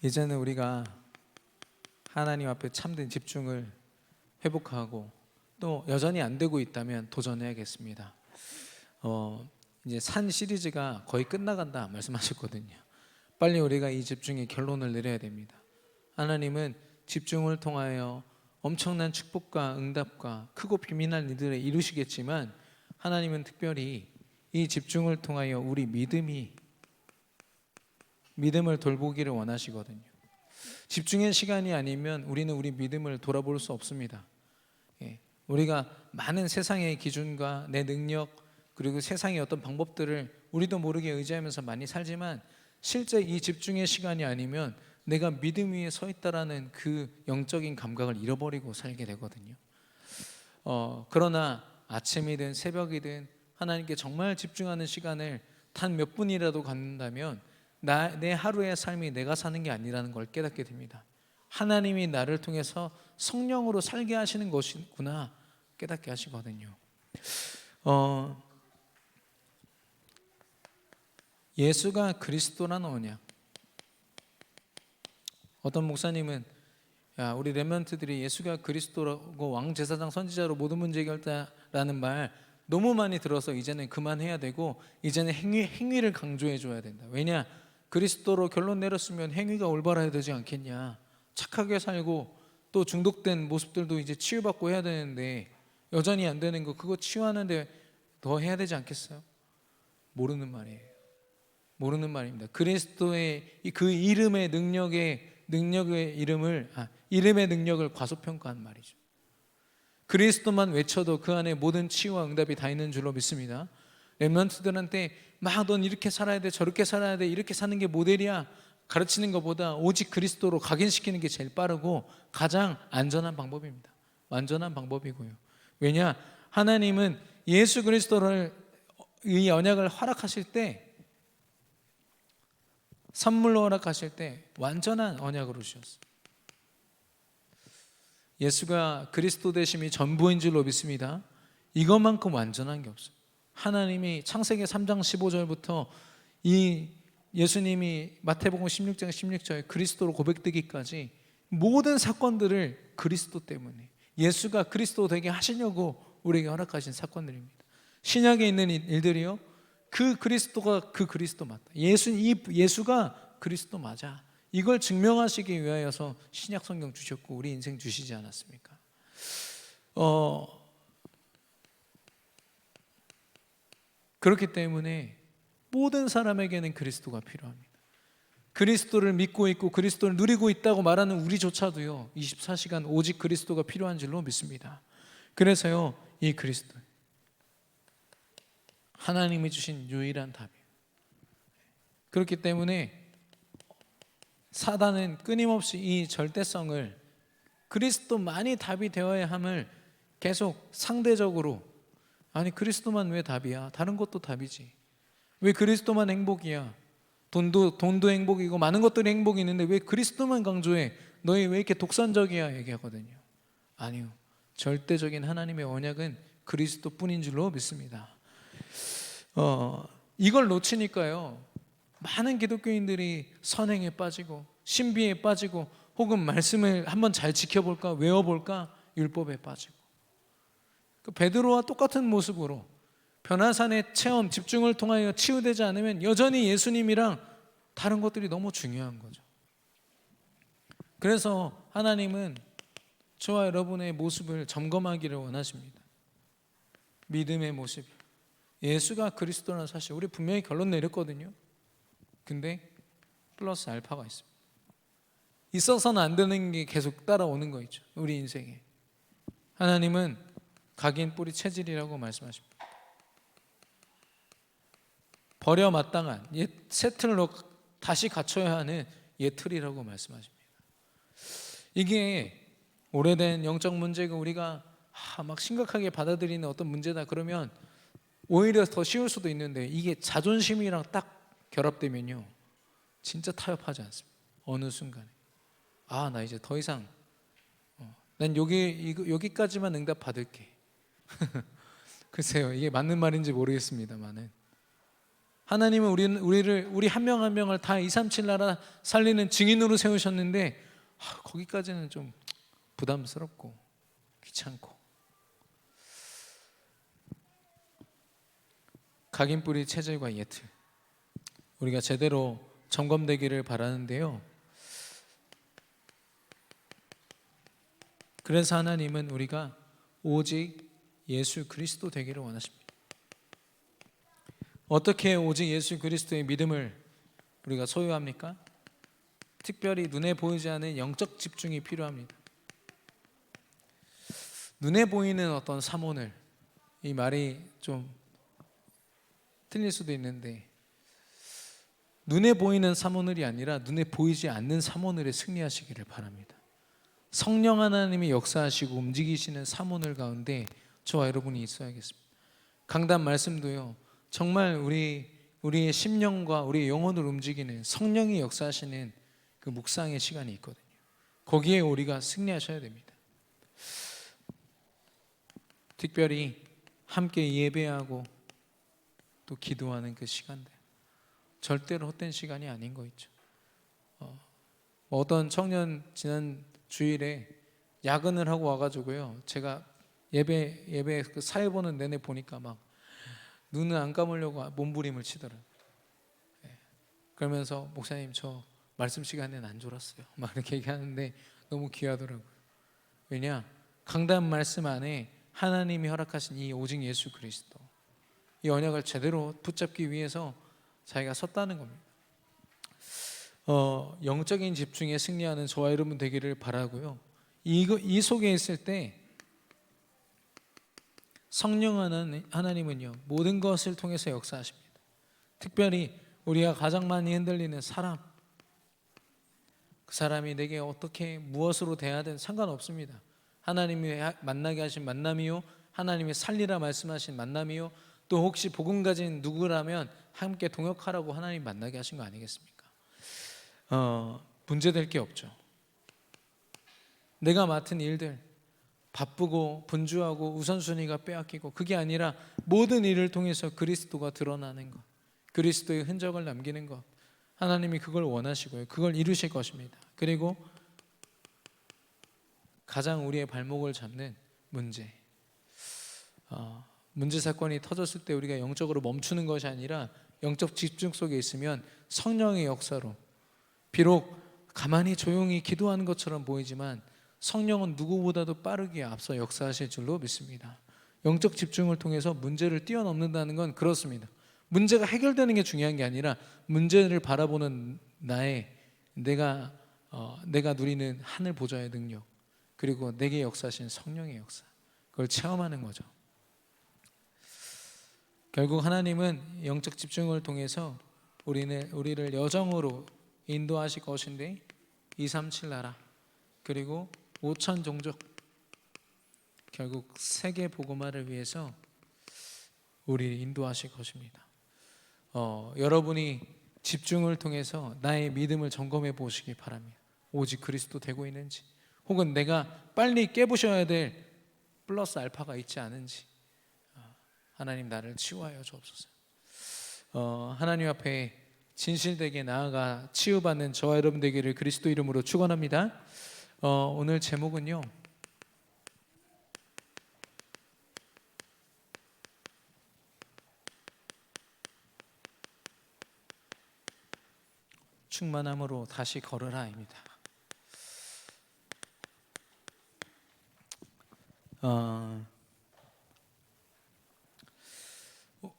이제는 우리가 하나님 앞에 참된 집중을 회복하고 또 여전히 안 되고 있다면 도전해야겠습니다. 이제 산 시리즈가 거의 끝나간다 말씀하셨거든요. 빨리 우리가 이 집중의 결론을 내려야 됩니다. 하나님은 집중을 통하여 엄청난 축복과 응답과 크고 비밀한 일들을 이루시겠지만, 하나님은 특별히 이 집중을 통하여 우리 믿음을 돌보기를 원하시거든요. 집중의 시간이 아니면 우리는 우리 믿음을 돌아볼 수 없습니다. 우리가 많은 세상의 기준과 내 능력 그리고 세상의 어떤 방법들을 우리도 모르게 의지하면서 많이 살지만, 실제 이 집중의 시간이 아니면 내가 믿음 위에 서 있다라는 그 영적인 감각을 잃어버리고 살게 되거든요. 그러나 아침이든 새벽이든 하나님께 정말 집중하는 시간을 단 몇 분이라도 갖는다면 내 하루의 삶이 내가 사는 게 아니라는 걸 깨닫게 됩니다. 하나님이 나를 통해서 성령으로 살게 하시는 것이구나 깨닫게 하시거든요. 예수가 그리스도란 언약. 어떤 목사님은 우리 렘넌트들이 예수가 그리스도라고 왕제사장 선지자로 모든 문제 해결자라는 말 너무 많이 들어서 이제는 그만해야 되고 이제는 행위를 강조해 줘야 된다. 왜냐? 그리스도로 결론 내렸으면 행위가 올바라야 되지 않겠냐. 착하게 살고 또 중독된 모습들도 이제 치유받고 해야 되는데 여전히 안 되는 거, 그거 치유하는데 더 해야 되지 않겠어요? 모르는 말이에요. 모르는 말입니다. 그리스도의 그 이름의 이름의 능력을 과소평가한 말이죠. 그리스도만 외쳐도 그 안에 모든 치유와 응답이 다 있는 줄로 믿습니다. 렘넌트들한테 막 넌 이렇게 살아야 돼, 저렇게 살아야 돼, 이렇게 사는 게 모델이야 가르치는 것보다 오직 그리스도로 각인시키는 게 제일 빠르고 가장 안전한 방법입니다. 완전한 방법이고요. 왜냐? 하나님은 예수 그리스도를 이 언약을 허락하실 때, 선물로 허락하실 때 완전한 언약으로 주셨어요. 예수가 그리스도 되심이 전부인 줄로 믿습니다. 이것만큼 완전한 게 없어요. 하나님이 창세기 3장 15절부터 이 예수님이 마태복음 16장 16절 그리스도로 고백되기까지 모든 사건들을 그리스도 때문에, 예수가 그리스도 되게 하시려고 우리에게 허락하신 사건들입니다. 신약에 있는 일들이요, 그 그리스도가 그 그리스도 맞다. 예수가 그리스도 맞아. 이걸 증명하시기 위하여서 신약 성경 주셨고 우리 인생 주시지 않았습니까? 그렇기 때문에 모든 사람에게는 그리스도가 필요합니다. 그리스도를 믿고 있고 그리스도를 누리고 있다고 말하는 우리조차도요 24시간 오직 그리스도가 필요한 줄로 믿습니다. 그래서요 이 그리스도, 하나님이 주신 유일한 답이에요. 그렇기 때문에 사단은 끊임없이 이 절대성을, 그리스도만이 답이 되어야 함을 계속 상대적으로, 아니 그리스도만 왜 답이야? 다른 것도 답이지. 왜 그리스도만 행복이야? 돈도 행복이고 많은 것들이 행복이 있는데 왜 그리스도만 강조해? 너희 왜 이렇게 독선적이야? 얘기하거든요. 아니요, 절대적인 하나님의 언약은 그리스도뿐인 줄로 믿습니다. 이걸 놓치니까요 많은 기독교인들이 선행에 빠지고 신비에 빠지고 혹은 말씀을 한번 잘 지켜볼까, 외워볼까, 율법에 빠지고, 베드로와 똑같은 모습으로 변화산의 체험, 집중을 통하여 치유되지 않으면 여전히 예수님이랑 다른 것들이 너무 중요한 거죠. 그래서 하나님은 저와 여러분의 모습을 점검하기를 원하십니다. 믿음의 모습, 예수가 그리스도라는 사실 우리 분명히 결론 내렸거든요. 근데 플러스 알파가 있습니다. 있어서는 안 되는 게 계속 따라오는 거 있죠, 우리 인생에. 하나님은 각인 뿌리 체질이라고 말씀하십니다. 버려 마땅한 옛 새 틀로 다시 갖춰야 하는 옛 틀이라고 말씀하십니다. 이게 오래된 영적 문제가 우리가 막 심각하게 받아들이는 어떤 문제다 그러면 오히려 더 쉬울 수도 있는데, 이게 자존심이랑 딱 결합되면요 진짜 타협하지 않습니다. 어느 순간에 나 이제 더 이상 난 여기까지만 응답 받을게. 글쎄요, 이게 맞는 말인지 모르겠습니다만은 하나님은 우리 한 명 한 명을 다 237 나라 살리는 증인으로 세우셨는데 거기까지는 좀 부담스럽고 귀찮고 각인뿌리 체질과 예틀 우리가 제대로 점검되기를 바라는데요. 그래서 하나님은 우리가 오직 예수 그리스도 되기를 원하십니다. 어떻게 오직 예수 그리스도의 믿음을 우리가 소유합니까? 특별히 눈에 보이지 않는 영적 집중이 필요합니다. 눈에 보이는 어떤 사모늘, 이 말이 좀 틀릴 수도 있는데 눈에 보이는 사모늘이 아니라 눈에 보이지 않는 사모늘에 승리하시기를 바랍니다. 성령 하나님이 역사하시고 움직이시는 사모늘 가운데 저와 여러분이 있어야겠습니다. 강단 말씀도요, 정말 우리의 심령과 우리의 영혼을 움직이는 성령이 역사하시는 그 묵상의 시간이 있거든요. 거기에 우리가 승리하셔야 됩니다. 특별히 함께 예배하고 또 기도하는 그 시간들, 절대로 헛된 시간이 아닌 거 있죠. 어떤 청년 지난 주일에 야근을 하고 와가지고요, 제가 예배 그 사회 보는 내내 보니까 막 눈을 안 감으려고 몸부림을 치더라고요. 그러면서 목사님 저 말씀 시간에는 안 졸았어요 막 이렇게 얘기하는데 너무 귀하더라고요. 왜냐? 강단 말씀 안에 하나님이 허락하신 이 오직 예수 그리스도, 이 언약을 제대로 붙잡기 위해서 자기가 섰다는 겁니다. 영적인 집중에 승리하는 저와 여러분 되기를 바라고요. 이 속에 있을 때 성령 하나님은요, 모든 것을 통해서 역사하십니다. 특별히 우리가 가장 많이 흔들리는 사람, 그 사람이 내게 어떻게 무엇으로 대하든 상관없습니다. 하나님이 만나게 하신 만남이요, 하나님이 살리라 말씀하신 만남이요, 또 혹시 복음 가진 누구라면 함께 동역하라고 하나님 만나게 하신 거 아니겠습니까? 문제될 게 없죠. 내가 맡은 일들 바쁘고 분주하고 우선순위가 빼앗기고, 그게 아니라 모든 일을 통해서 그리스도가 드러나는 것, 그리스도의 흔적을 남기는 것, 하나님이 그걸 원하시고요, 그걸 이루실 것입니다. 그리고 가장 우리의 발목을 잡는 문제 사건이 터졌을 때 우리가 영적으로 멈추는 것이 아니라 영적 집중 속에 있으면 성령의 역사로, 비록 가만히 조용히 기도하는 것처럼 보이지만 성령은 누구보다도 빠르게 앞서 역사하실 줄로 믿습니다. 영적 집중을 통해서 문제를 뛰어넘는다는 건 그렇습니다. 문제가 해결되는 게 중요한 게 아니라 문제를 바라보는 내가 누리는 하늘 보좌의 능력, 그리고 내게 역사하신 성령의 역사, 그걸 체험하는 거죠. 결국 하나님은 영적 집중을 통해서 우리를 여정으로 인도하실 것인데 237 나라 그리고 5천 종족, 결국 세계 복음화를 위해서 우리를 인도하실 것입니다. 여러분이 집중을 통해서 나의 믿음을 점검해 보시기 바랍니다. 오직 그리스도 되고 있는지, 혹은 내가 빨리 깨부셔야 될 플러스 알파가 있지 않은지 하나님 나를 치유하여 주옵소서. 하나님 앞에 진실되게 나아가 치유받는 저와 여러분 되기를 그리스도 이름으로 축원합니다. 오늘 제목은요, 충만함으로 다시 걸으라입니다.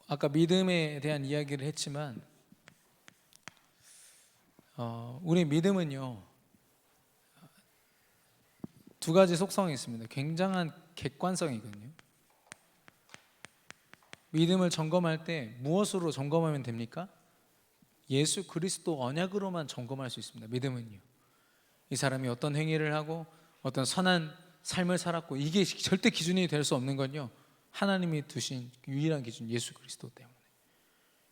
아까 믿음에 대한 이야기를 했지만 우리 믿음은요, 두 가지 속성이 있습니다. 굉장한 객관성이거든요. 믿음을 점검할 때 무엇으로 점검하면 됩니까? 예수 그리스도 언약으로만 점검할 수 있습니다. 믿음은요, 이 사람이 어떤 행위를 하고 어떤 선한 삶을 살았고, 이게 절대 기준이 될 수 없는 건요, 하나님이 두신 유일한 기준 예수 그리스도 때문에.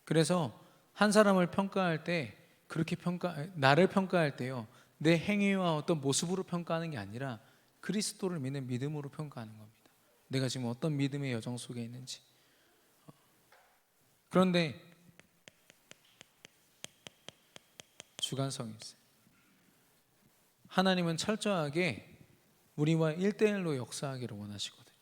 그래서 한 사람을 평가할 때 나를 평가할 때요, 내 행위와 어떤 모습으로 평가하는 게 아니라 그리스도를 믿는 믿음으로 평가하는 겁니다. 내가 지금 어떤 믿음의 여정 속에 있는지. 그런데 주관성이 있어요. 하나님은 철저하게 우리와 1대1로 역사하기를 원하시거든요.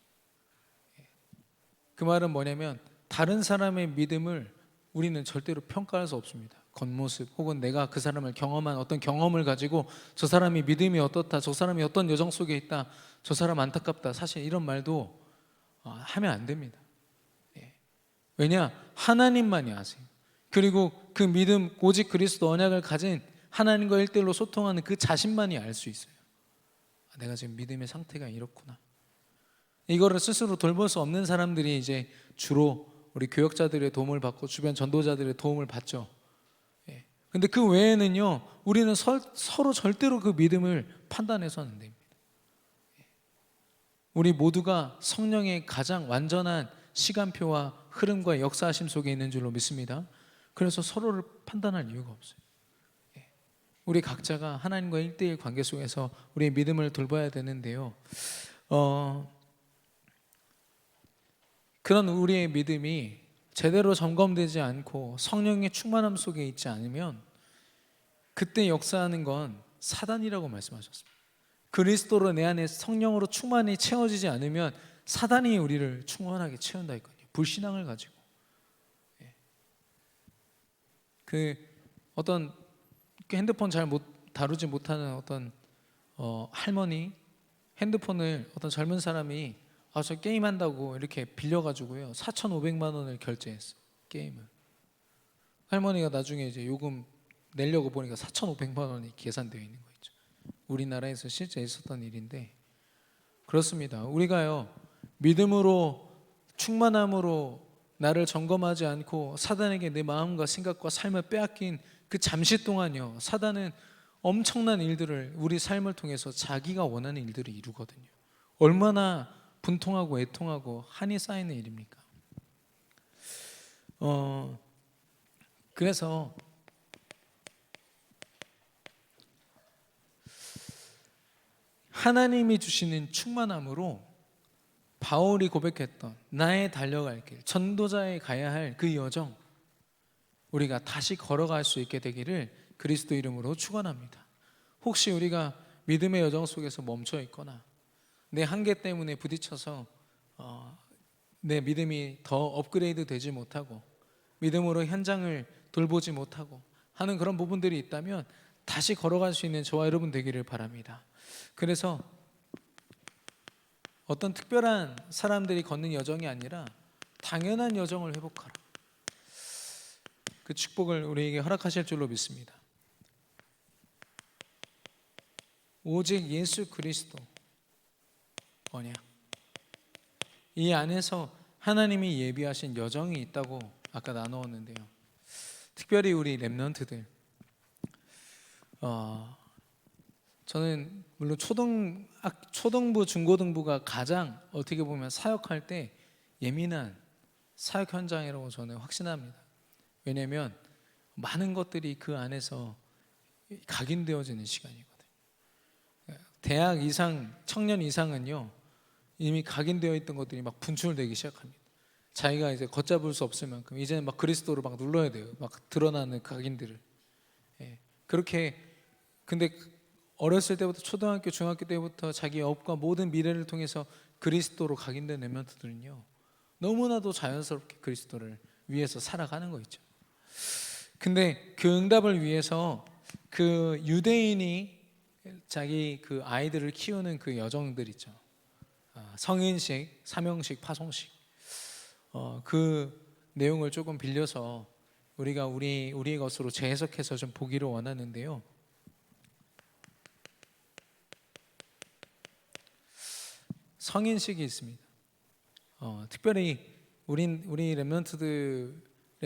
그 말은 뭐냐면 다른 사람의 믿음을 우리는 절대로 평가할 수 없습니다. 겉모습 혹은 내가 그 사람을 경험한 어떤 경험을 가지고 저 사람이 믿음이 어떻다, 저 사람이 어떤 여정 속에 있다, 저 사람 안타깝다, 사실 이런 말도 하면 안 됩니다. 왜냐? 하나님만이 아세요. 그리고 그 믿음, 오직 그리스도 언약을 가진 하나님과 1대1로 소통하는 그 자신만이 알 수 있어요. 내가 지금 믿음의 상태가 이렇구나. 이거를 스스로 돌볼 수 없는 사람들이 이제 주로 우리 교역자들의 도움을 받고 주변 전도자들의 도움을 받죠. 근데 그 외에는요, 우리는 서로 절대로 그 믿음을 판단해서는 안 됩니다. 우리 모두가 성령의 가장 완전한 시간표와 흐름과 역사하심 속에 있는 줄로 믿습니다. 그래서 서로를 판단할 이유가 없어요. 우리 각자가 하나님과 1대1 관계 속에서 우리의 믿음을 돌봐야 되는데요, 그런 우리의 믿음이 제대로 점검되지 않고 성령의 충만함 속에 있지 않으면 그때 역사하는 건 사단이라고 말씀하셨습니다. 그리스도로 내 안에 성령으로 충만히 채워지지 않으면 사단이 우리를 충만하게 채운다 했거든요. 불신앙을 가지고. 그 어떤 핸드폰 잘 다루지 못하는 어떤 할머니 핸드폰을 어떤 젊은 사람이 저 게임한다고 이렇게 빌려가지고요 4,500만 원을 결제했어요. 게임을. 할머니가 나중에 이제 요금 내려고 보니까 4,500만 원이 계산되어 있는 거 있죠. 우리나라에서 실제 있었던 일인데, 그렇습니다. 우리가요 믿음으로 충만함으로 나를 점검하지 않고 사단에게 내 마음과 생각과 삶을 빼앗긴 그 잠시 동안요, 사단은 엄청난 일들을 우리 삶을 통해서 자기가 원하는 일들을 이루거든요. 얼마나 분통하고 애통하고 한이 쌓이는 일입니까? 그래서 하나님이 주시는 충만함으로 바울이 고백했던 나의 달려갈 길, 전도자의 가야 할 그 여정, 우리가 다시 걸어갈 수 있게 되기를 그리스도 이름으로 축원합니다. 혹시 우리가 믿음의 여정 속에서 멈춰 있거나 내 한계 때문에 부딪혀서 내 믿음이 더 업그레이드 되지 못하고 믿음으로 현장을 돌보지 못하고 하는 그런 부분들이 있다면 다시 걸어갈 수 있는 저와 여러분 되기를 바랍니다. 그래서 어떤 특별한 사람들이 걷는 여정이 아니라 당연한 여정을 회복하라, 그 축복을 우리에게 허락하실 줄로 믿습니다. 오직 예수 그리스도 언약, 이 안에서 하나님이 예비하신 여정이 있다고 아까 나누었는데요, 특별히 우리 렘넌트들, 저는 물론 초등부, 중고등부가 가장 어떻게 보면 사역할 때 예민한 사역 현장이라고 저는 확신합니다. 왜냐하면 많은 것들이 그 안에서 각인되어지는 시간이거든요. 대학 이상, 청년 이상은요 이미 각인되어 있던 것들이 막 분출되기 시작합니다. 자기가 이제 걷잡을 수 없을 만큼 이제는 막 그리스도로 막 눌러야 돼요. 막 드러나는 각인들을. 그렇게, 근데 어렸을 때부터 초등학교, 중학교 때부터 자기 업과 모든 미래를 통해서 그리스도로 각인된 렘넌트들은요 너무나도 자연스럽게 그리스도를 위해서 살아가는 거 있죠. 근데 그 응답을 위해서 그 유대인이 자기 그 아이들을 키우는 그 여정들 있죠. 성인식, 사명식, 파송식, 그 내용을 조금 빌려서 우리가 우리의 것으로 재해석해서 좀 보기를 원하는데요. 성인식이 있습니다. 특별히 우리 렘넌트들의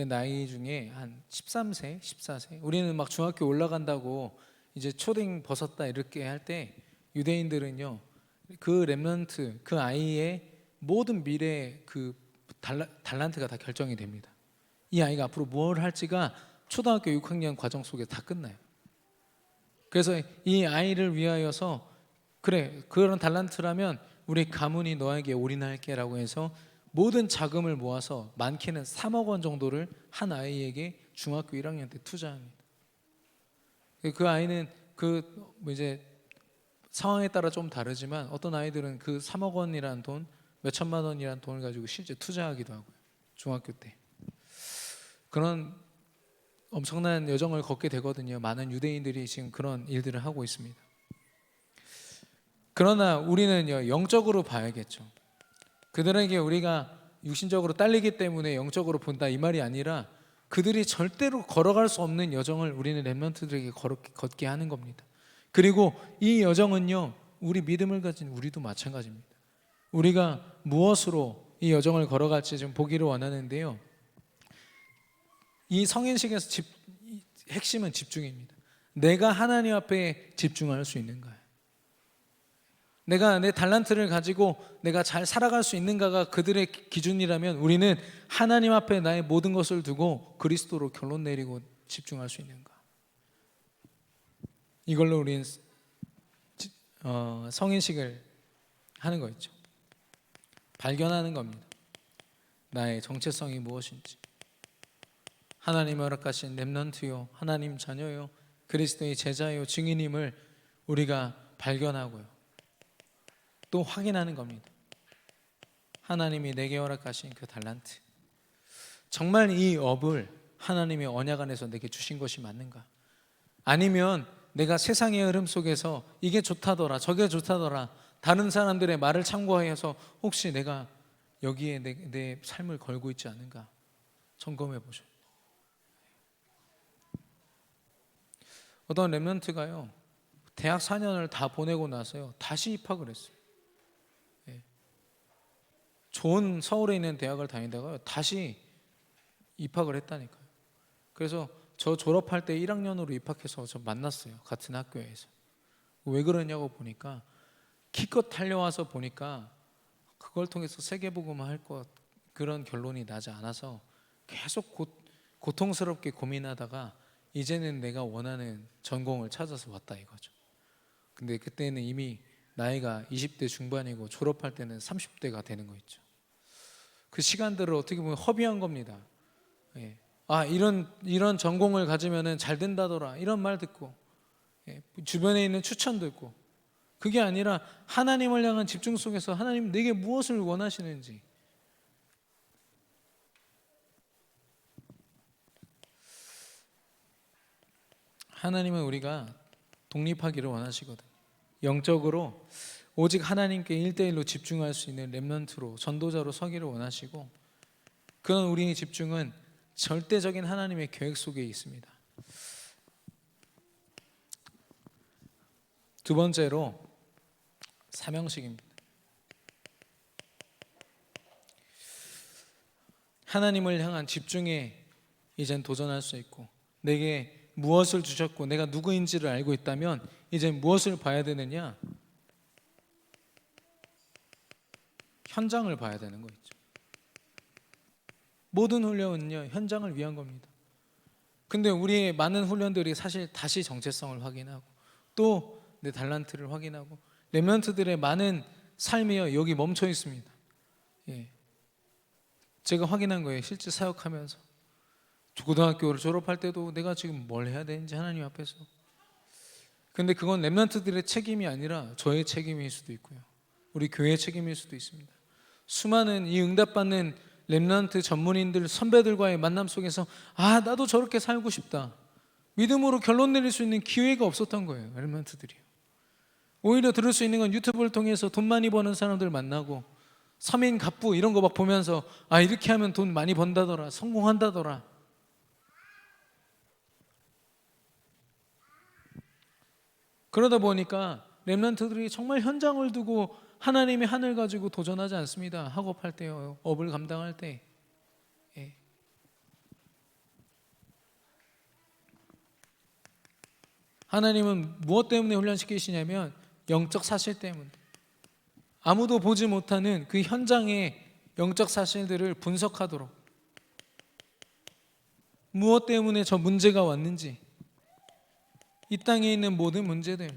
나이 중에 한 13세, 14세, 우리는 막 중학교 올라간다고 이제 초딩 벗었다 이렇게 할 때 유대인들은요 그 렘넌트, 그 아이의 모든 미래 그 달란트가 다 결정이 됩니다. 이 아이가 앞으로 뭘 할지가 초등학교 6학년 과정 속에 다 끝나요. 그래서 이 아이를 위하여서 그래, 그런 달란트라면 우리 가문이 너에게 올인할게 라고 해서 모든 자금을 모아서 많게는 3억 원 정도를 한 아이에게 중학교 1학년 때 투자합니다. 그 아이는 뭐 이제 상황에 따라 좀 다르지만 어떤 아이들은 그 3억 원이라는 돈, 몇 천만 원이라는 돈을 가지고 실제 투자하기도 하고요. 중학교 때 그런 엄청난 여정을 걷게 되거든요. 많은 유대인들이 지금 그런 일들을 하고 있습니다. 그러나 우리는요, 영적으로 봐야겠죠. 그들에게 우리가 육신적으로 딸리기 때문에 영적으로 본다 이 말이 아니라 그들이 절대로 걸어갈 수 없는 여정을 우리는 렘넌트들에게 걷게 하는 겁니다. 그리고 이 여정은요, 우리 믿음을 가진 우리도 마찬가지입니다. 우리가 무엇으로 이 여정을 걸어갈지 좀 보기를 원하는데요, 이 성인식에서 핵심은 집중입니다. 내가 하나님 앞에 집중할 수 있는가요? 내가 내 달란트를 가지고 내가 잘 살아갈 수 있는가가 그들의 기준이라면 우리는 하나님 앞에 나의 모든 것을 두고 그리스도로 결론 내리고 집중할 수 있는가? 이걸로 우리는 성인식을 하는 거 있죠. 발견하는 겁니다. 나의 정체성이 무엇인지. 하나님이 허락하신 렘넌트요, 하나님 자녀요, 그리스도의 제자요, 증인임을 우리가 발견하고요, 또 확인하는 겁니다. 하나님이 내게 허락하신 그 달란트, 정말 이 업을 하나님의 언약 안에서 내게 주신 것이 맞는가? 아니면 내가 세상의 흐름 속에서 이게 좋다더라, 저게 좋다더라, 다른 사람들의 말을 참고하여서 혹시 내가 여기에 내 삶을 걸고 있지 않은가 점검해 보셔요. 어떤 렘넌트가요, 대학 4년을 다 보내고 나서요, 다시 입학을 했어요. 좋은 서울에 있는 대학을 다니다가 다시 입학을 했다니까요. 그래서 저 졸업할 때 1학년으로 입학해서 저 만났어요. 같은 학교에서. 왜 그러냐고 보니까 기껏 달려와서 보니까 그걸 통해서 세계복음을 할 것, 그런 결론이 나지 않아서 계속 고통스럽게 고민하다가 이제는 내가 원하는 전공을 찾아서 왔다 이거죠. 근데 그때는 이미 나이가 20대 중반이고 졸업할 때는 30대가 되는 거 있죠. 그 시간들을 어떻게 보면 허비한 겁니다. 아, 이런 전공을 가지면은 잘 된다더라, 이런 말 듣고, 주변에 있는 추천 듣고, 그게 아니라 하나님을 향한 집중 속에서 하나님 내게 무엇을 원하시는지, 하나님은 우리가 독립하기를 원하시거든요. 영적으로 오직 하나님께 1대1로 집중할 수 있는 렘넌트로, 전도자로 서기를 원하시고, 그런 우리의 집중은 절대적인 하나님의 계획 속에 있습니다. 두 번째로 사명식입니다. 하나님을 향한 집중에 이젠 도전할 수 있고, 내게 무엇을 주셨고 내가 누구인지를 알고 있다면 이제 무엇을 봐야 되느냐? 현장을 봐야 되는 거 있죠. 모든 훈련은요, 현장을 위한 겁니다. 근데 우리의 많은 훈련들이 사실 다시 정체성을 확인하고 또 내 달란트를 확인하고, 렘넌트들의 많은 삶이요 여기 멈춰 있습니다. 제가 확인한 거예요. 실제 사역하면서 고등학교를 졸업할 때도 내가 지금 뭘 해야 되는지 하나님 앞에서. 근데 그건 렘넌트들의 책임이 아니라 저의 책임일 수도 있고요, 우리 교회의 책임일 수도 있습니다. 수많은 이 응답받는 렘넌트 전문인들 선배들과의 만남 속에서 아, 나도 저렇게 살고 싶다, 믿음으로 결론 내릴 수 있는 기회가 없었던 거예요. 렘넌트들이요. 오히려 들을 수 있는 건 유튜브를 통해서 돈 많이 버는 사람들 만나고 서민 갑부 이런 거 막 보면서 아, 이렇게 하면 돈 많이 번다더라, 성공한다더라. 그러다 보니까 렘넌트들이 정말 현장을 두고 하나님의 하늘 가지고 도전하지 않습니다. 학업할 때요, 업을 감당할 때. 하나님은 무엇 때문에 훈련시키시냐면 영적 사실 때문에. 아무도 보지 못하는 그 현장의 영적 사실들을 분석하도록, 무엇 때문에 저 문제가 왔는지, 이 땅에 있는 모든 문제들,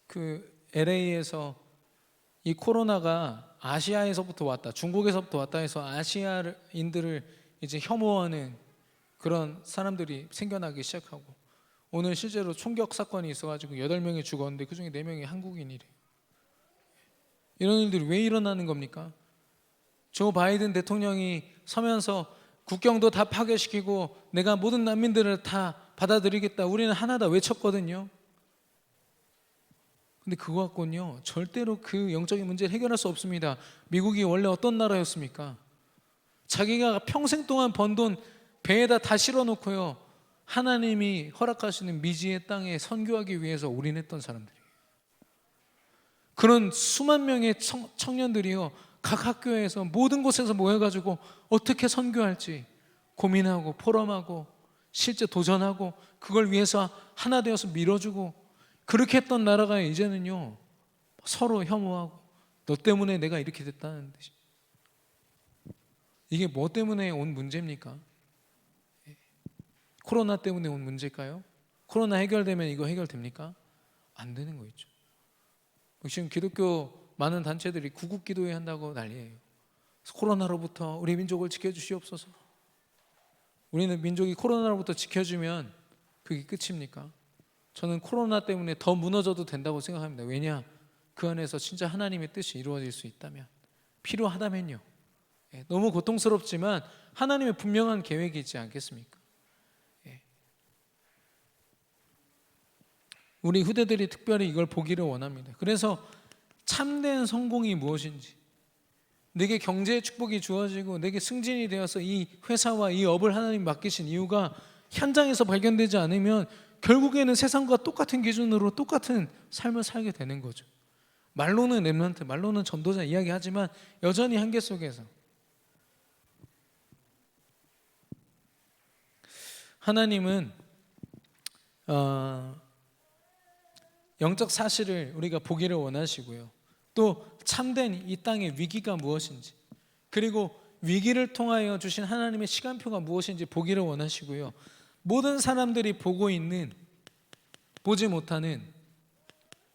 그 LA에서 이 코로나가 아시아에서부터 왔다, 중국에서부터 왔다 해서 아시아인들을 이제 혐오하는 그런 사람들이 생겨나기 시작하고, 오늘 실제로 총격 사건이 있어가지고 8명이 죽었는데 그중에 4명이 한국인이래요. 이런 일들이 왜 일어나는 겁니까? 조 바이든 대통령이 서면서 국경도 다 파괴시키고 내가 모든 난민들을 다 받아들이겠다, 우리는 하나다 외쳤거든요. 근데 그거 갖고는요 절대로 그 영적인 문제를 해결할 수 없습니다. 미국이 원래 어떤 나라였습니까? 자기가 평생 동안 번 돈 배에다 다 실어놓고요, 하나님이 허락하시는 미지의 땅에 선교하기 위해서 올인했던 사람들이에요. 그런 수만 명의 청년들이요 각 학교에서 모든 곳에서 모여가지고 어떻게 선교할지 고민하고 포럼하고 실제 도전하고, 그걸 위해서 하나 되어서 밀어주고, 그렇게 했던 나라가 이제는요 서로 혐오하고 너 때문에 내가 이렇게 됐다는 듯이. 이게 뭐 때문에 온 문제입니까? 코로나 때문에 온 문제일까요? 코로나 해결되면 이거 해결됩니까? 안 되는 거 있죠. 지금 기독교 많은 단체들이 구국기도회 한다고 난리예요. 코로나로부터 우리 민족을 지켜주시옵소서. 우리는 민족이 코로나로부터 지켜주면 그게 끝입니까? 저는 코로나 때문에 더 무너져도 된다고 생각합니다. 왜냐? 그 안에서 진짜 하나님의 뜻이 이루어질 수 있다면, 필요하다면요. 너무 고통스럽지만 하나님의 분명한 계획이 있지 않겠습니까? 우리 후대들이 특별히 이걸 보기를 원합니다. 그래서 참된 성공이 무엇인지, 내게 경제의 축복이 주어지고 내게 승진이 되어서 이 회사와 이 업을 하나님 맡기신 이유가 현장에서 발견되지 않으면 결국에는 세상과 똑같은 기준으로 똑같은 삶을 살게 되는 거죠. 말로는 렘넌트, 말로는 전도자 이야기하지만 여전히 한계 속에서 하나님은 영적 사실을 우리가 보기를 원하시고요, 또 참된 이 땅의 위기가 무엇인지, 그리고 위기를 통하여 주신 하나님의 시간표가 무엇인지 보기를 원하시고요, 모든 사람들이 보고 있는 보지 못하는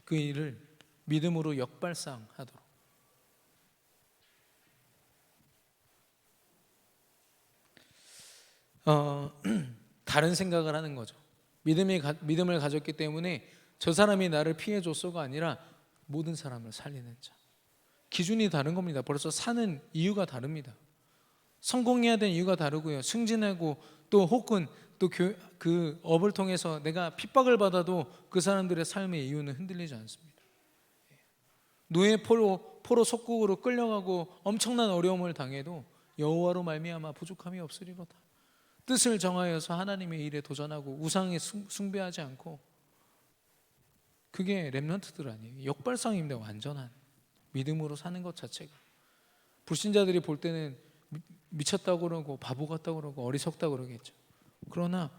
그 일을 믿음으로 역발상하도록. 다른 생각을 하는 거죠. 믿음을 가졌기 때문에 저 사람이 나를 피해줬어가 아니라 모든 사람을 살리는 자. 기준이 다른 겁니다. 벌써 사는 이유가 다릅니다. 성공해야 되는 이유가 다르고요, 승진하고 또 혹은 또 그 업을 통해서 내가 핍박을 받아도 그 사람들의 삶의 이유는 흔들리지 않습니다. 노예 포로 속국으로 끌려가고 엄청난 어려움을 당해도 여호와로 말미암아 부족함이 없으리로다. 뜻을 정하여서 하나님의 일에 도전하고 우상에 숭배하지 않고, 그게 렘넌트들 아니에요. 역발상입니다. 완전한 믿음으로 사는 것 자체가. 불신자들이 볼 때는 미쳤다고 그러고 바보 같다고 그러고 어리석다고 그러겠죠. 그러나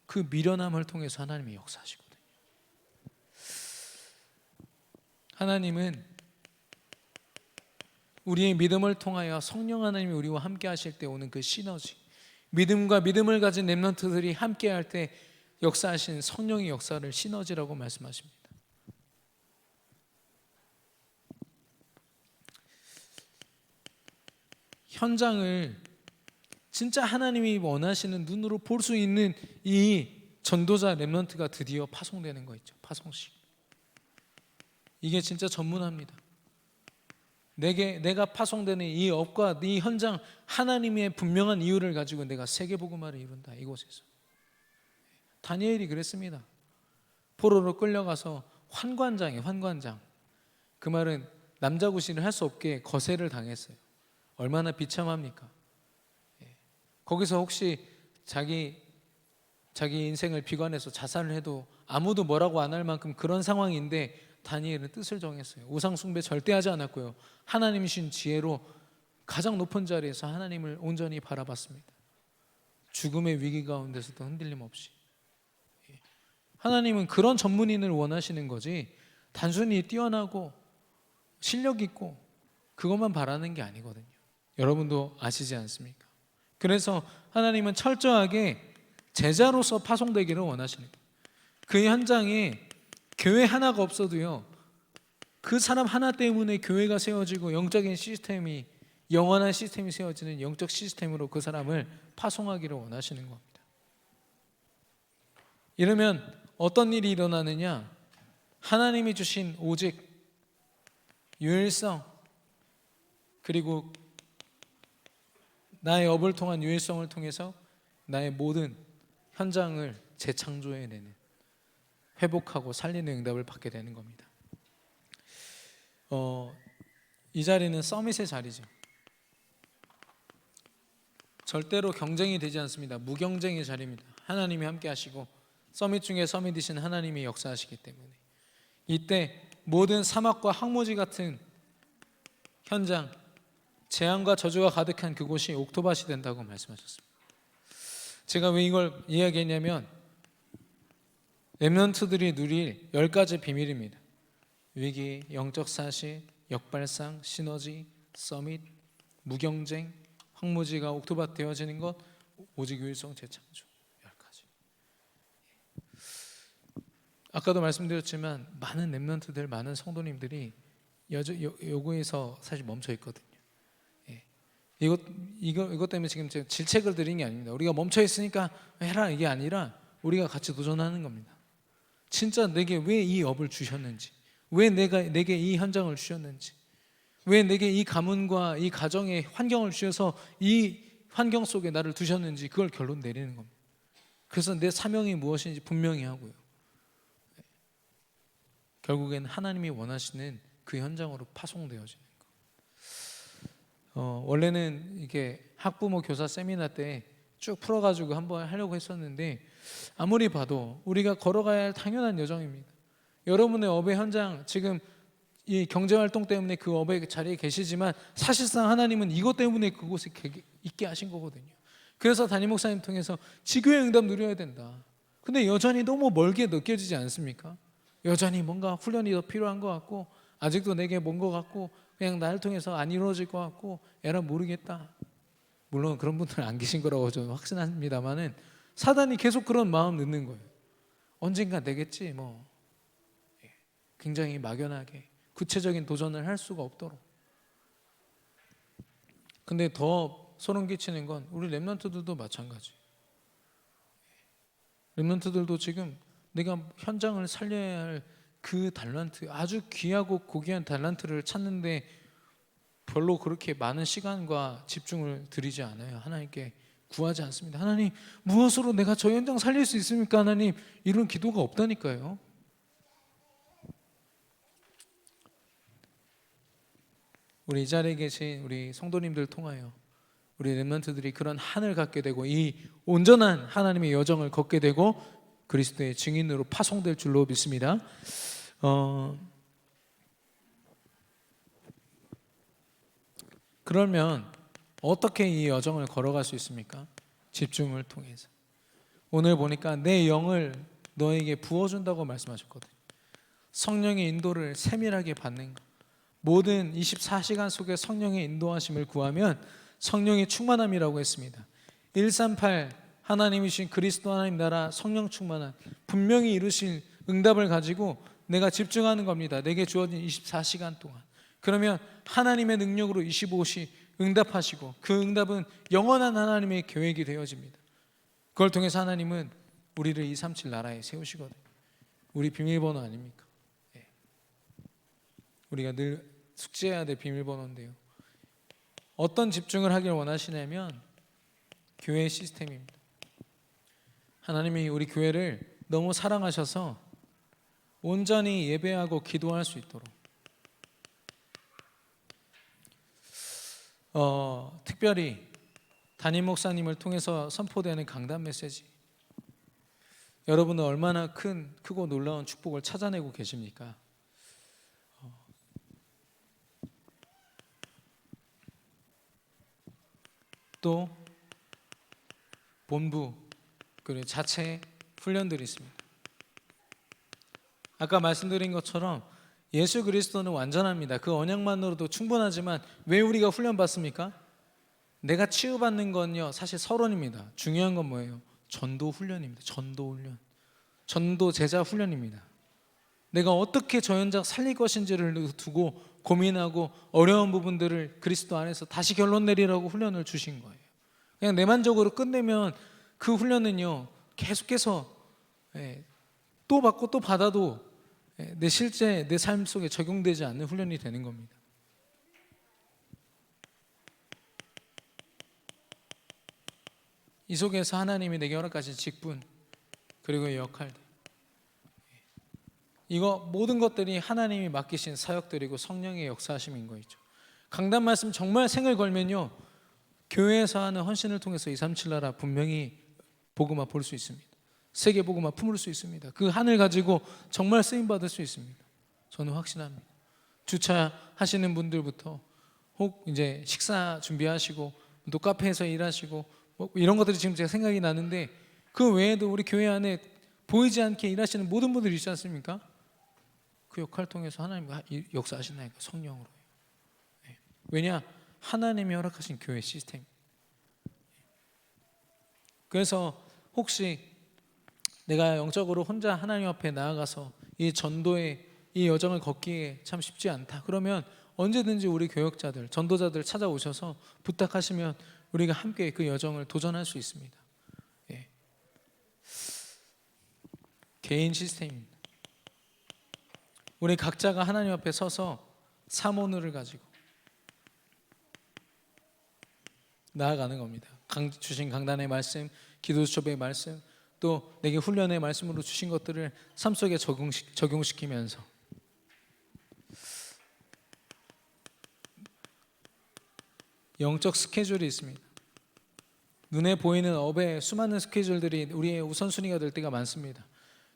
그 미련함을 통해서 하나님이 역사하시거든요. 하나님은 우리의 믿음을 통하여 성령 하나님이 우리와 함께 하실 때 오는 그 시너지, 믿음과 믿음을 가진 렘넌트들이 함께 할 때 역사하신 성령의 역사를 시너지라고 말씀하십니다. 현장을 진짜 하나님이 원하시는 눈으로 볼 수 있는 이 전도자 렘넌트가 드디어 파송되는 거 있죠. 파송식. 이게 진짜 전문합니다. 내가 파송되는 이 업과 이 현장, 하나님의 분명한 이유를 가지고 내가 세계복음화를 이룬다. 이곳에서 다니엘이 그랬습니다. 포로로 끌려가서 환관장. 그 말은 남자 구실을 할 수 없게 거세를 당했어요. 얼마나 비참합니까? 거기서 혹시 자기 인생을 비관해서 자살을 해도 아무도 뭐라고 안 할 만큼 그런 상황인데, 다니엘은 뜻을 정했어요. 우상 숭배 절대 하지 않았고요, 하나님이신 지혜로 가장 높은 자리에서 하나님을 온전히 바라봤습니다. 죽음의 위기 가운데서도 흔들림 없이. 하나님은 그런 전문인을 원하시는 거지, 단순히 뛰어나고 실력 있고 그것만 바라는 게 아니거든요. 여러분도 아시지 않습니까? 그래서 하나님은 철저하게 제자로서 파송되기를 원하십니다. 그 현장에 교회 하나가 없어도요, 그 사람 하나 때문에 교회가 세워지고 영적인 시스템이, 영원한 시스템이 세워지는 영적 시스템으로 그 사람을 파송하기를 원하시는 겁니다. 이러면 어떤 일이 일어나느냐? 하나님이 주신 오직 유일성, 그리고 나의 업을 통한 유일성을 통해서 나의 모든 현장을 재창조해내는, 회복하고 살리는 응답을 받게 되는 겁니다. 이 자리는 서밋의 자리죠. 절대로 경쟁이 되지 않습니다. 무경쟁의 자리입니다. 하나님이 함께 하시고 서밋 중에 서밋이신 하나님이 역사하시기 때문에 이때 모든 사막과 황무지 같은 현장, 재앙과 저주가 가득한 그곳이 옥토밭이 된다고 말씀하셨습니다. 제가 왜 이걸 이야기했냐면 렘넌트들이 누릴 10가지 비밀입니다. 위기, 영적 사실, 역발상, 시너지, 서밋, 무경쟁, 황무지가 옥토밭 되어지는 것, 오직 유일성 재창조. 10가지. 아까도 말씀드렸지만 많은 렘넌트들, 많은 성도님들이 요거에서 사실 멈춰 있거든요. 이것 때문에 지금 제가 질책을 드린 게 아닙니다. 우리가 멈춰 있으니까 해라 이게 아니라 우리가 같이 도전하는 겁니다. 진짜 내게 왜 이 업을 주셨는지, 왜 내게 이 현장을 주셨는지, 왜 내게 이 가문과 이 가정의 환경을 주셔서 이 환경 속에 나를 두셨는지 그걸 결론 내리는 겁니다. 그래서 내 사명이 무엇인지 분명히 하고요. 결국엔 하나님이 원하시는 그 현장으로 파송되어지는 것. 원래는 이게 학부모 교사 세미나 때 쭉 풀어가지고 한번 하려고 했었는데 아무리 봐도 우리가 걸어가야 할 당연한 여정입니다. 여러분의 업의 현장, 지금 이 경제활동 때문에 그 업의 자리에 계시지만 사실상 하나님은 이것 때문에 그곳에 있게 하신 거거든요. 그래서 담임 목사님 통해서 지교의 응답 누려야 된다. 근데 여전히 너무 멀게 느껴지지 않습니까? 여전히 뭔가 훈련이 더 필요한 것 같고 아직도 내게 먼 것 같고 그냥 나를 통해서 안 이루어질 것 같고 에라 모르겠다. 물론 그런 분들은 안 계신 거라고 저는 확신합니다만은 사단이 계속 그런 마음 넣는 거예요. 언젠가 되겠지 뭐. 굉장히 막연하게 구체적인 도전을 할 수가 없도록. 근데 더 소름 끼치는 건 우리 렘넌트들도 마찬가지. 렘넌트들도 지금 내가 현장을 살려야 할 그 달란트, 아주 귀하고 고귀한 달란트를 찾는데 별로 그렇게 많은 시간과 집중을 들이지 않아요. 하나님께 구하지 않습니다. 하나님, 무엇으로 내가 저 현장 살릴 수 있습니까? 하나님, 이런 기도가 없다니까요. 우리 이 자리에 계신 우리 성도님들 통하여 우리 렘넌트들이 그런 한을 갖게 되고 이 온전한 하나님의 여정을 걷게 되고 그리스도의 증인으로 파송될 줄로 믿습니다. 그러면 어떻게 이 여정을 걸어갈 수 있습니까? 집중을 통해서. 오늘 보니까 내 영을 너에게 부어준다고 말씀하셨거든요. 성령의 인도를 세밀하게 받는 것. 모든 24시간 속에 성령의 인도하심을 구하면 성령의 충만함이라고 했습니다. 138 하나님이 주신 그리스도 하나님 나라 성령 충만한 분명히 이루실 응답을 가지고 내가 집중하는 겁니다. 내게 주어진 24시간 동안. 그러면 하나님의 능력으로 25시 응답하시고 그 응답은 영원한 하나님의 계획이 되어집니다. 그걸 통해서 하나님은 우리를 237 나라에 세우시거든요. 우리 비밀번호 아닙니까? 우리가 늘 숙지해야 될 비밀번호인데요. 어떤 집중을 하길 원하시냐면 교회 시스템입니다. 하나님이 우리 교회를 너무 사랑하셔서 온전히 예배하고 기도할 수 있도록 특별히 담임 목사님을 통해서 선포되는 강단 메시지, 여러분은 얼마나 크고 놀라운 축복을 찾아내고 계십니까? 또 본부 그리고 자체 훈련들이 있습니다. 아까 말씀드린 것처럼 예수 그리스도는 완전합니다. 그 언약만으로도 충분하지만 왜 우리가 훈련받습니까? 내가 치유받는 건요 사실 서론입니다. 중요한 건 뭐예요? 전도 훈련입니다. 전도 훈련, 전도 제자 훈련입니다. 내가 어떻게 저 현장 살릴 것인지를 두고 고민하고 어려운 부분들을 그리스도 안에서 다시 결론 내리라고 훈련을 주신 거예요. 그냥 내만적으로 끝내면 그 훈련은요 계속해서 또 받고 또 받아도 내 실제 내 삶 속에 적용되지 않는 훈련이 되는 겁니다. 이 속에서 하나님이 내게 허락하신 직분 그리고 역할들, 이거 모든 것들이 하나님이 맡기신 사역들이고 성령의 역사하심인 거죠. 강단 말씀 정말 생을 걸면요, 교회에서 하는 헌신을 통해서 237 나라 분명히 복음화 볼 수 있습니다. 세계 복음화 품을 수 있습니다. 그 한을 가지고 정말 쓰임 받을 수 있습니다. 저는 확신합니다. 주차하시는 분들부터 혹 이제 식사 준비하시고 또 카페에서 일하시고 뭐 이런 것들이 지금 제가 생각이 나는데, 그 외에도 우리 교회 안에 보이지 않게 일하시는 모든 분들이 있지 않습니까? 그 역할을 통해서 하나님 역사하신다니까, 성령으로. 왜냐? 하나님이 허락하신 교회 시스템. 그래서 혹시 내가 영적으로 혼자 하나님 앞에 나아가서 이 전도의 이 여정을 걷기에 참 쉽지 않다, 그러면 언제든지 우리 교역자들, 전도자들 찾아오셔서 부탁하시면 우리가 함께 그 여정을 도전할 수 있습니다. 개인 시스템입니다. 우리 각자가 하나님 앞에 서서 사모늘을 가지고 나아가는 겁니다. 주신 강단의 말씀, 기도수첩의 말씀, 또 내게 훈련의 말씀으로 주신 것들을 삶 속에 적용시키면서 영적 스케줄이 있습니다. 눈에 보이는 업의 수많은 스케줄들이 우리의 우선순위가 될 때가 많습니다.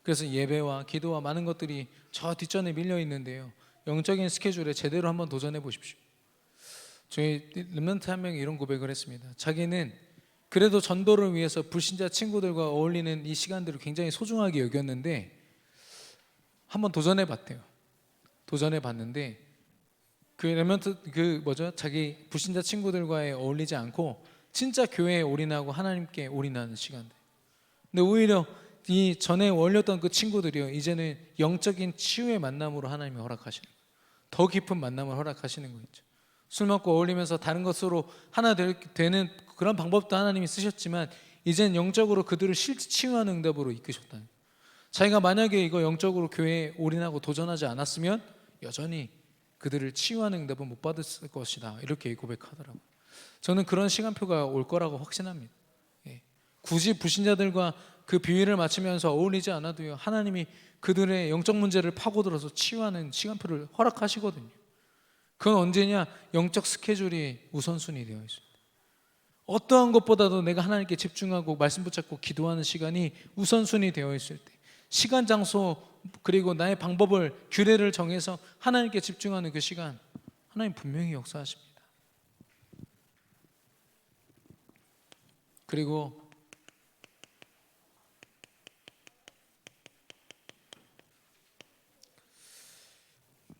그래서 예배와 기도와 많은 것들이 저 뒷전에 밀려 있는데요, 영적인 스케줄에 제대로 한번 도전해 보십시오. 저희 렘넌트 한 명이 이런 고백을 했습니다. 자기는 그래도 전도를 위해서 불신자 친구들과 어울리는 이 시간들을 굉장히 소중하게 여겼는데 한번 도전해 봤대요. 도전해 봤는데 그 렘넌트 자기 불신자 친구들과의 어울리지 않고 진짜 교회에 올인하고 하나님께 올인하는 시간들. 근데 오히려 이 전에 어울렸던 그 친구들이요, 이제는 영적인 치유의 만남으로 하나님이 허락하시는 거예요. 더 깊은 만남을 허락하시는 거죠. 술 먹고 어울리면서 다른 것으로 하나 되는 그런 방법도 하나님이 쓰셨지만, 이제는 영적으로 그들을 실제 치유하는 응답으로 이끄셨다. 자기가 만약에 이거 영적으로 교회에 올인하고 도전하지 않았으면 여전히 그들을 치유하는 응답은 못 받았을 것이다, 이렇게 고백하더라고요. 저는 그런 시간표가 올 거라고 확신합니다. 굳이 불신자들과 그 비위를 맞추면서 어울리지 않아도요, 하나님이 그들의 영적 문제를 파고들어서 치유하는 시간표를 허락하시거든요. 그건 언제냐? 영적 스케줄이 우선순위 되어 있습니다. 어떠한 것보다도 내가 하나님께 집중하고 말씀 붙잡고 기도하는 시간이 우선순위 되어 있을 때, 시간, 장소, 그리고 나의 방법을, 규례를 정해서 하나님께 집중하는 그 시간, 하나님 분명히 역사하십니다. 그리고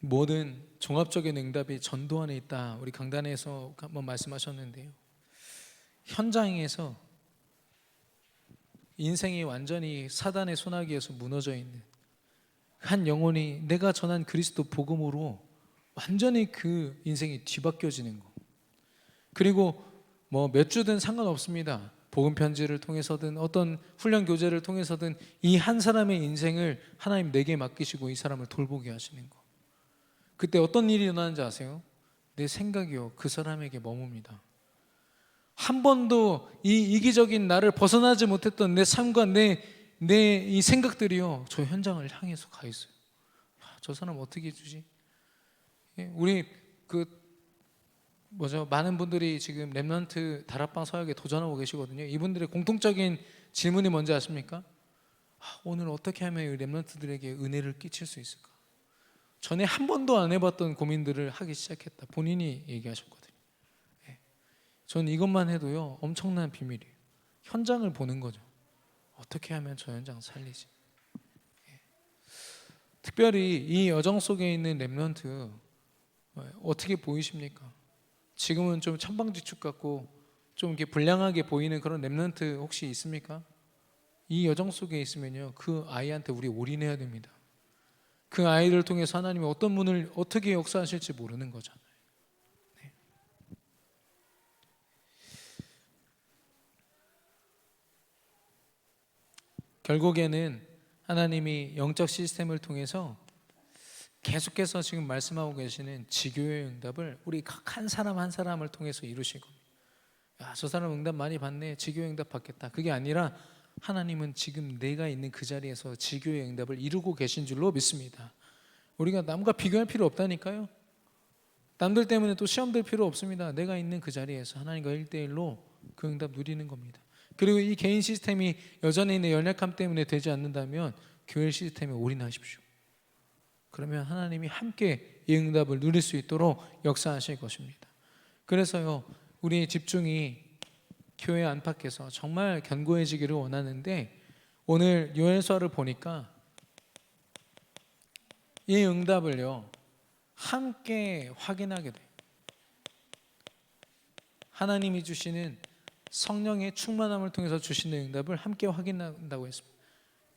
모든 종합적인 응답이 전도 안에 있다, 우리 강단에서 한번 말씀하셨는데요, 현장에서 인생이 완전히 사단의 손아귀에서 무너져 있는 한 영혼이 내가 전한 그리스도 복음으로 완전히 그 인생이 뒤바뀌어지는 거, 그리고 뭐 몇 주든 상관없습니다. 복음 편지를 통해서든 어떤 훈련 교제를 통해서든 이 한 사람의 인생을 하나님 내게 맡기시고 이 사람을 돌보게 하시는 거, 그때 어떤 일이 일어나는지 아세요? 내 생각이요, 그 사람에게 머뭅니다. 한 번도 이 이기적인 나를 벗어나지 못했던 내 삶과 내 이 생각들이요, 저 현장을 향해서 가 있어요. 저 사람 어떻게 해주지? 우리 많은 분들이 지금 렘넌트 다락방 사역에 도전하고 계시거든요. 이분들의 공통적인 질문이 뭔지 아십니까? 오늘 어떻게 하면 이 렘넌트들에게 은혜를 끼칠 수 있을까? 전에 한 번도 안 해봤던 고민들을 하기 시작했다, 본인이 얘기하셨거든요. 저는 이것만 해도요, 엄청난 비밀이에요. 현장을 보는 거죠. 어떻게 하면 저 현장 살리지? 특별히 이 여정 속에 있는 렘넌트 어떻게 보이십니까? 지금은 좀 천방지축 같고 좀 이렇게 불량하게 보이는 그런 렘넌트 혹시 있습니까? 이 여정 속에 있으면요, 그 아이한테 우리 올인해야 됩니다. 그 아이를 통해서 하나님이 어떤 문을 어떻게 역사하실지 모르는 거잖아요. 네. 결국에는 하나님이 영적 시스템을 통해서 계속해서 지금 말씀하고 계시는 지교의 응답을 우리 각 한 사람 한 사람을 통해서 이루신 겁니다. 야, 저 사람 응답 많이 받네, 지교의 응답 받겠다. 그게 아니라 하나님은 지금 내가 있는 그 자리에서 지교의 응답을 이루고 계신 줄로 믿습니다. 우리가 남과 비교할 필요 없다니까요. 남들 때문에 또 시험 들 필요 없습니다. 내가 있는 그 자리에서 하나님과 1대1로 그 응답 누리는 겁니다. 그리고 이 개인 시스템이 여전히 있는 연약함 때문에 되지 않는다면 교회 시스템에 올인하십시오. 그러면 하나님이 함께 이 응답을 누릴 수 있도록 역사하실 것입니다. 그래서요, 우리의 집중이 교회 안팎에서 정말 견고해지기를 원하는데, 오늘 요엘서를 보니까 이 응답을요 함께 확인하게 돼요. 하나님이 주시는 성령의 충만함을 통해서 주시는 응답을 함께 확인한다고 했습니다.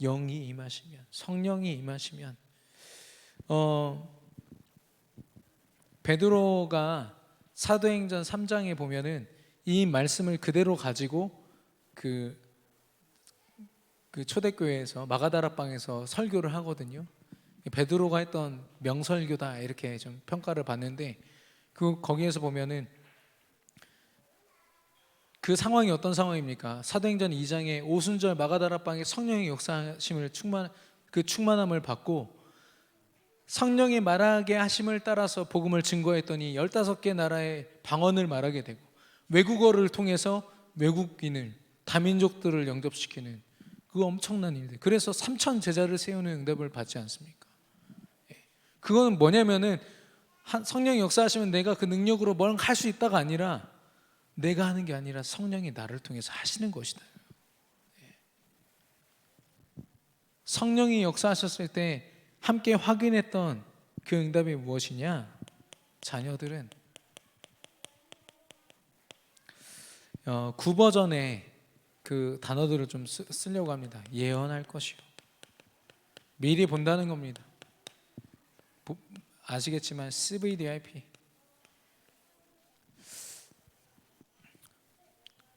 영이 임하시면, 성령이 임하시면, 베드로가 사도행전 3장에 보면은 이 말씀을 그대로 가지고 그 초대교회에서 마가다라방에서 설교를 하거든요. 베드로가 했던 명설교다 이렇게 좀 평가를 받는데, 거기에서 보면은 그 상황이 어떤 상황입니까? 사도행전 2장에 오순절 마가다라방에 성령의 역사하심을 충만함을 받고 성령이 말하게 하심을 따라서 복음을 증거했더니 15개 나라의 방언을 말하게 되고, 외국어를 통해서 외국인을, 다민족들을 영접시키는 그 엄청난 일들. 그래서 3천 제자를 세우는 응답을 받지 않습니까? 그거는 뭐냐면은 성령이 역사하시면 내가 그 능력으로 뭘 할 수 있다가 아니라, 내가 하는 게 아니라 성령이 나를 통해서 하시는 것이다. 성령이 역사하셨을 때 함께 확인했던 그 응답이 무엇이냐? 자녀들은 9버전에 그 단어들을 좀 쓰려고 합니다. 예언할 것이요, 미리 본다는 겁니다. 아시겠지만 CVDIP,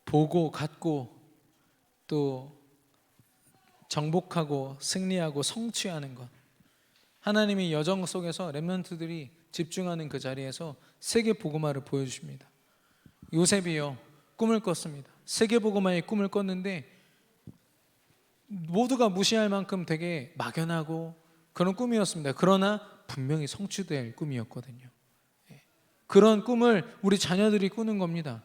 보고 갖고 또 정복하고 승리하고 성취하는 것. 하나님이 여정 속에서 렘넌트들이 집중하는 그 자리에서 세계 복음화를 보여주십니다. 요셉이요, 꿈을 꿨습니다. 세계 복음화의 꿈을 꿨는데 모두가 무시할 만큼 되게 막연하고 그런 꿈이었습니다. 그러나 분명히 성취될 꿈이었거든요. 그런 꿈을 우리 자녀들이 꾸는 겁니다.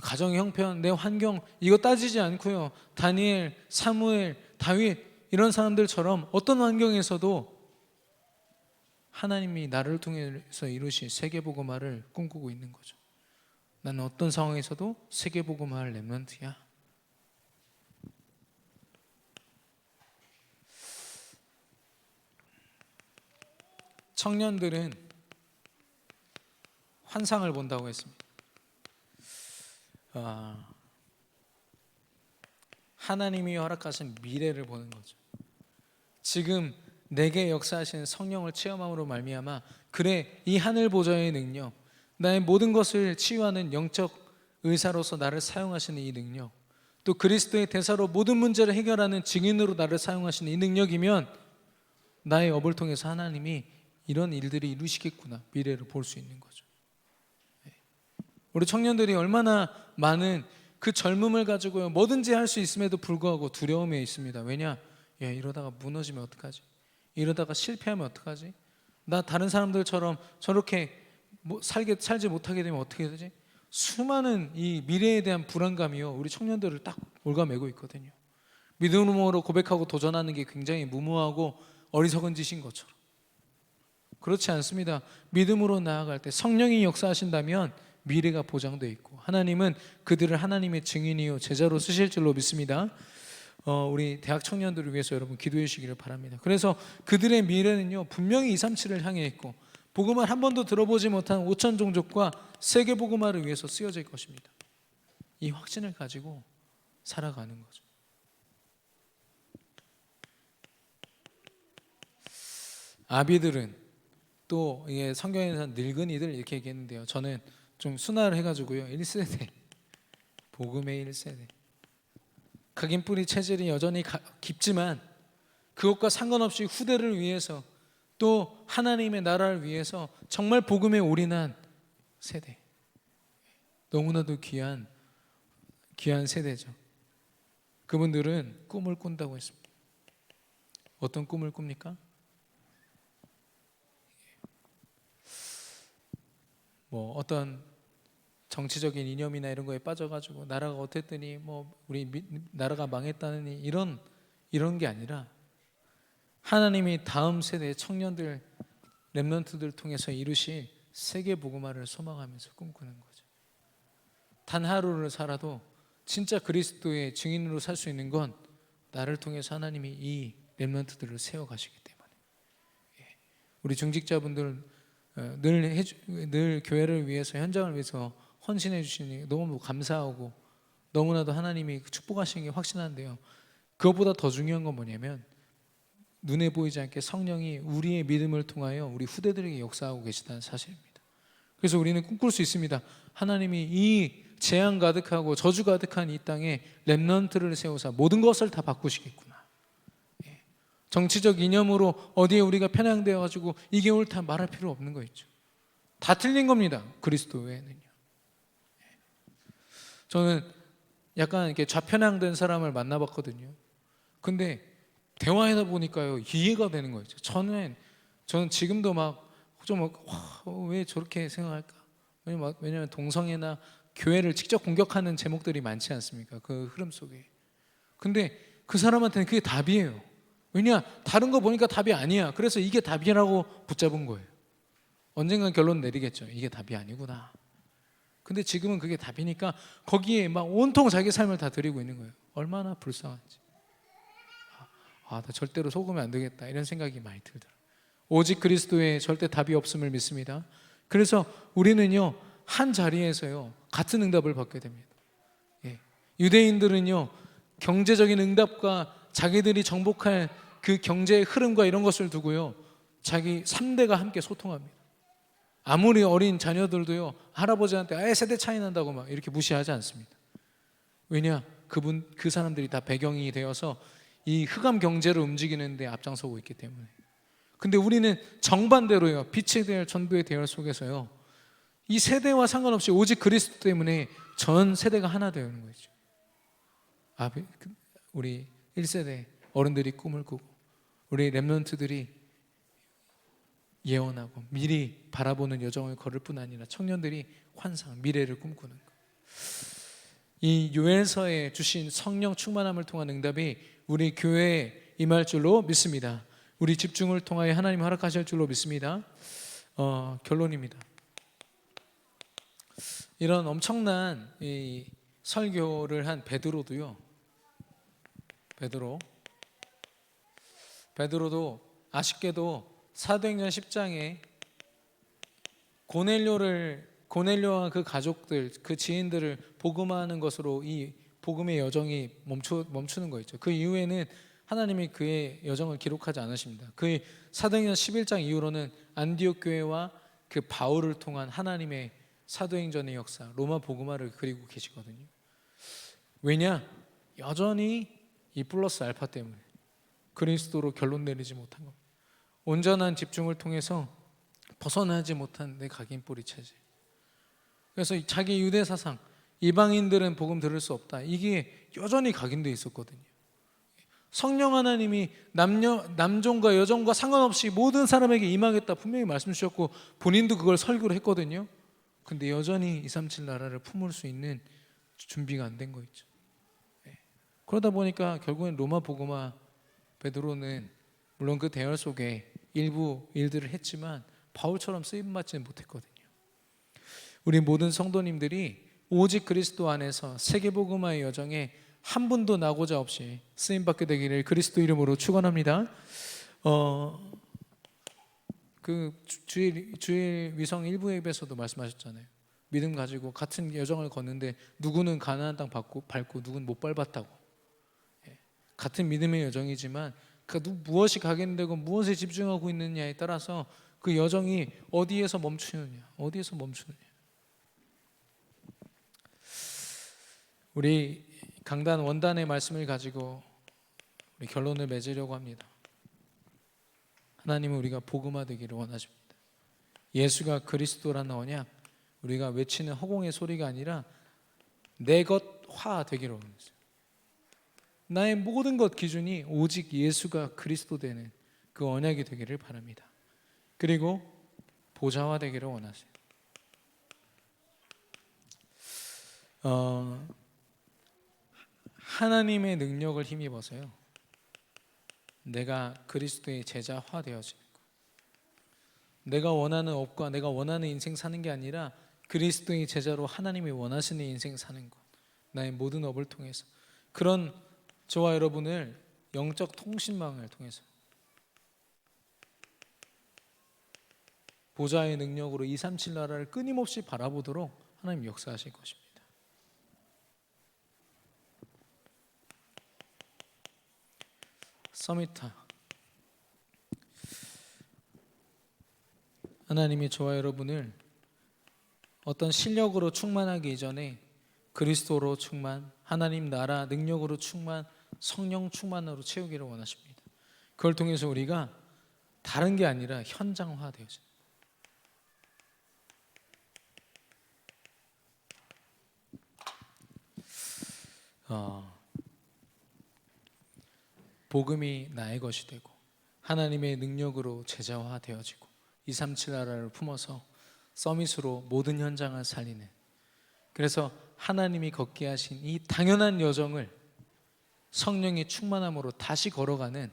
가정의 형편, 내 환경 이거 따지지 않고요, 다니엘, 사무엘, 다윗 이런 사람들처럼 어떤 환경에서도 하나님이 나를 통해서 이루실 세계복음화를 꿈꾸고 있는 거죠. 나는 어떤 상황에서도 세계복음화할 렘넌트야. 청년들은 환상을 본다고 했습니다. 하나님이 허락하신 미래를 보는 거죠. 지금 내게 역사하시는 성령을 체험함으로 말미암아, 그래, 이 하늘 보좌의 능력, 나의 모든 것을 치유하는 영적 의사로서 나를 사용하시는 이 능력, 또 그리스도의 대사로 모든 문제를 해결하는 증인으로 나를 사용하시는 이 능력이면 나의 업을 통해서 하나님이 이런 일들이 이루시겠구나, 미래를 볼 수 있는 거죠. 우리 청년들이 얼마나 많은 그 젊음을 가지고요, 뭐든지 할 수 있음에도 불구하고 두려움에 있습니다. 왜냐? 이러다가 무너지면 어떡하지? 이러다가 실패하면 어떡하지? 나 다른 사람들처럼 저렇게 살지 못하게 되면 어떻게 되지? 수많은 이 미래에 대한 불안감이요, 우리 청년들을 딱 올가매고 있거든요. 믿음으로 고백하고 도전하는 게 굉장히 무모하고 어리석은 짓인 것처럼. 그렇지 않습니다. 믿음으로 나아갈 때 성령이 역사하신다면 미래가 보장되어 있고, 하나님은 그들을 하나님의 증인이요 제자로 쓰실 줄로 믿습니다. 우리 대학 청년들을 위해서 여러분 기도해 주시기를 바랍니다. 그래서 그들의 미래는요 분명히 237을 향해 있고, 복음을 한 번도 들어보지 못한 5천 종족과 세계 복음화를 위해서 쓰여질 것입니다. 이 확신을 가지고 살아가는 거죠. 아비들은 또 이게 성경에서 늙은이들 이렇게 얘기했는데요, 저는 좀 순화를 해가지고요, 1세대, 복음의 1세대. 각인 뿌리 체질이 여전히 깊지만 그것과 상관없이 후대를 위해서 또 하나님의 나라를 위해서 정말 복음에 올인한 세대, 너무나도 귀한 세대죠. 그분들은 꿈을 꾼다고 했습니다. 어떤 꿈을 꿉니까? 뭐 어떤 정치적인 이념이나 이런 거에 빠져가지고 나라가 어땠더니 뭐 우리 나라가 망했다느니 이런 게 아니라 하나님이 다음 세대의 청년들, 렘넌트들 통해서 이루실 세계 복음화를 소망하면서 꿈꾸는 거죠. 단 하루를 살아도 진짜 그리스도의 증인으로 살 수 있는 건 나를 통해서 하나님이 이 렘넌트들을 세워가시기 때문에. 우리 중직자분들 늘 교회를 위해서, 현장을 위해서 헌신해 주시니 너무 감사하고 너무나도 하나님이 축복하시는 게 확신한데요, 그것보다 더 중요한 건 뭐냐면 눈에 보이지 않게 성령이 우리의 믿음을 통하여 우리 후대들에게 역사하고 계시다는 사실입니다. 그래서 우리는 꿈꿀 수 있습니다. 하나님이 이 재앙 가득하고 저주 가득한 이 땅에 렘넌트를 세우사 모든 것을 다 바꾸시겠구나. 정치적 이념으로 어디에 우리가 편향되어 가지고 이게 옳다 말할 필요 없는 거 있죠. 다 틀린 겁니다. 그리스도 외에는요. 저는 약간 이렇게 좌편향된 사람을 만나봤거든요. 근데 대화하다 보니까요, 이해가 되는 거죠. 저는 지금도 왜 저렇게 생각할까? 왜냐면 동성애나 교회를 직접 공격하는 제목들이 많지 않습니까? 그 흐름 속에. 근데 그 사람한테는 그게 답이에요. 왜냐? 다른 거 보니까 답이 아니야. 그래서 이게 답이라고 붙잡은 거예요. 언젠간 결론 내리겠죠. 이게 답이 아니구나. 근데 지금은 그게 답이니까 거기에 막 온통 자기 삶을 다 드리고 있는 거예요. 얼마나 불쌍한지. 나 절대로 속으면 안 되겠다, 이런 생각이 많이 들더라고요. 오직 그리스도에 절대 답이 없음을 믿습니다. 그래서 우리는요, 한 자리에서요 같은 응답을 받게 됩니다. 유대인들은요 경제적인 응답과 자기들이 정복할 그 경제의 흐름과 이런 것을 두고요 자기 3대가 함께 소통합니다. 아무리 어린 자녀들도요 할아버지한테 세대 차이 난다고 막 이렇게 무시하지 않습니다. 왜냐? 그 사람들이 다 배경이 되어서 이 흑암 경제를 움직이는데 앞장서고 있기 때문에. 근데 우리는 정반대로요, 빛의 대열, 전도의 대열 속에서요 이 세대와 상관없이 오직 그리스도 때문에 전 세대가 하나 되는 거죠. 우리 1세대 어른들이 꿈을 꾸고 우리 렘넌트들이 예언하고 미리 바라보는 여정을 걸을 뿐 아니라 청년들이 환상, 미래를 꿈꾸는 것. 이 요엘서에 주신 성령 충만함을 통한 응답이 우리 교회에 임할 줄로 믿습니다. 우리 집중을 통하여 하나님 허락하실 줄로 믿습니다. 결론입니다. 이런 엄청난 이 설교를 한 베드로도요, 베드로도 아쉽게도 사도행전 10장에 고넬료와 그 가족들, 그 지인들을 복음하는 것으로 이 복음의 여정이 멈추는 거 있죠. 그 이후에는 하나님이 그의 여정을 기록하지 않으십니다. 그 사도행전 11장 이후로는 안디옥 교회와 그 바울을 통한 하나님의 사도행전의 역사, 로마 복음화를 그리고 계시거든요. 왜냐? 여전히 이 플러스 알파 때문에 그리스도로 결론 내리지 못한 겁니다. 온전한 집중을 통해서 벗어나지 못한 내 각인뿌리 체질. 그래서 자기 유대 사상, 이방인들은 복음 들을 수 없다, 이게 여전히 각인되어 있었거든요. 성령 하나님이 남종과 여종과 상관없이 모든 사람에게 임하겠다 분명히 말씀 주셨고 본인도 그걸 설교를 했거든요. 근데 여전히 237 나라를 품을 수 있는 준비가 안 된 거 있죠. 그러다 보니까 결국엔 로마 복음화 베드로는 물론 그 대열 속에 일부 일들을 했지만 바울처럼 쓰임받지는 못했거든요. 우리 모든 성도님들이 오직 그리스도 안에서 세계복음화의 여정에 한 분도 나고자 없이 쓰임받게 되기를 그리스도 이름으로 축원합니다. 그 주일 위성 1부 예배에서도 말씀하셨잖아요. 믿음 가지고 같은 여정을 걷는데 누구는 가나안 땅 밟고 누구는 못 밟았다고. 같은 믿음의 여정이지만 무엇이 각인되고 무엇에 집중하고 있느냐에 따라서 그 여정이 어디에서 멈추느냐. 우리 강단 원단의 말씀을 가지고 우리 결론을 맺으려고 합니다. 하나님은 우리가 복음화되기를 원하십니다. 예수가 그리스도라는 언약, 우리가 외치는 허공의 소리가 아니라 내 것화 되기를 원하세요. 나의 모든 것 기준이 오직 예수가 그리스도 되는 그 언약이 되기를 바랍니다. 그리고 보좌화 되기를 원하세요. 하나님의 능력을 힘입어서요, 내가 그리스도의 제자화 되어지는 것, 내가 원하는 업과 내가 원하는 인생 사는 게 아니라 그리스도의 제자로 하나님이 원하시는 인생 사는 것, 나의 모든 업을 통해서, 그런 저와 여러분을 영적 통신망을 통해서 보좌의 능력으로 237 나라를 끊임없이 바라보도록 하나님 역사하실 것입니다. 서미타, 하나님이 저와 여러분을 어떤 실력으로 충만하기 이전에 그리스도로 충만, 하나님 나라 능력으로 충만, 성령 충만으로 채우기를 원하십니다. 그걸 통해서 우리가 다른 게 아니라 현장화되어져요. 복음이 나의 것이 되고 하나님의 능력으로 제자화되어지고 237 나라를 품어서 서밋으로 모든 현장을 살리는, 그래서 하나님이 걷게 하신 이 당연한 여정을 성령의 충만함으로 다시 걸어가는,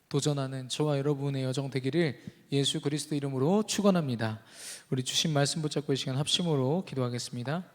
도전하는 저와 여러분의 여정 되기를 예수 그리스도 이름으로 축원합니다. 우리 주신 말씀 붙잡고 이 시간 합심으로 기도하겠습니다.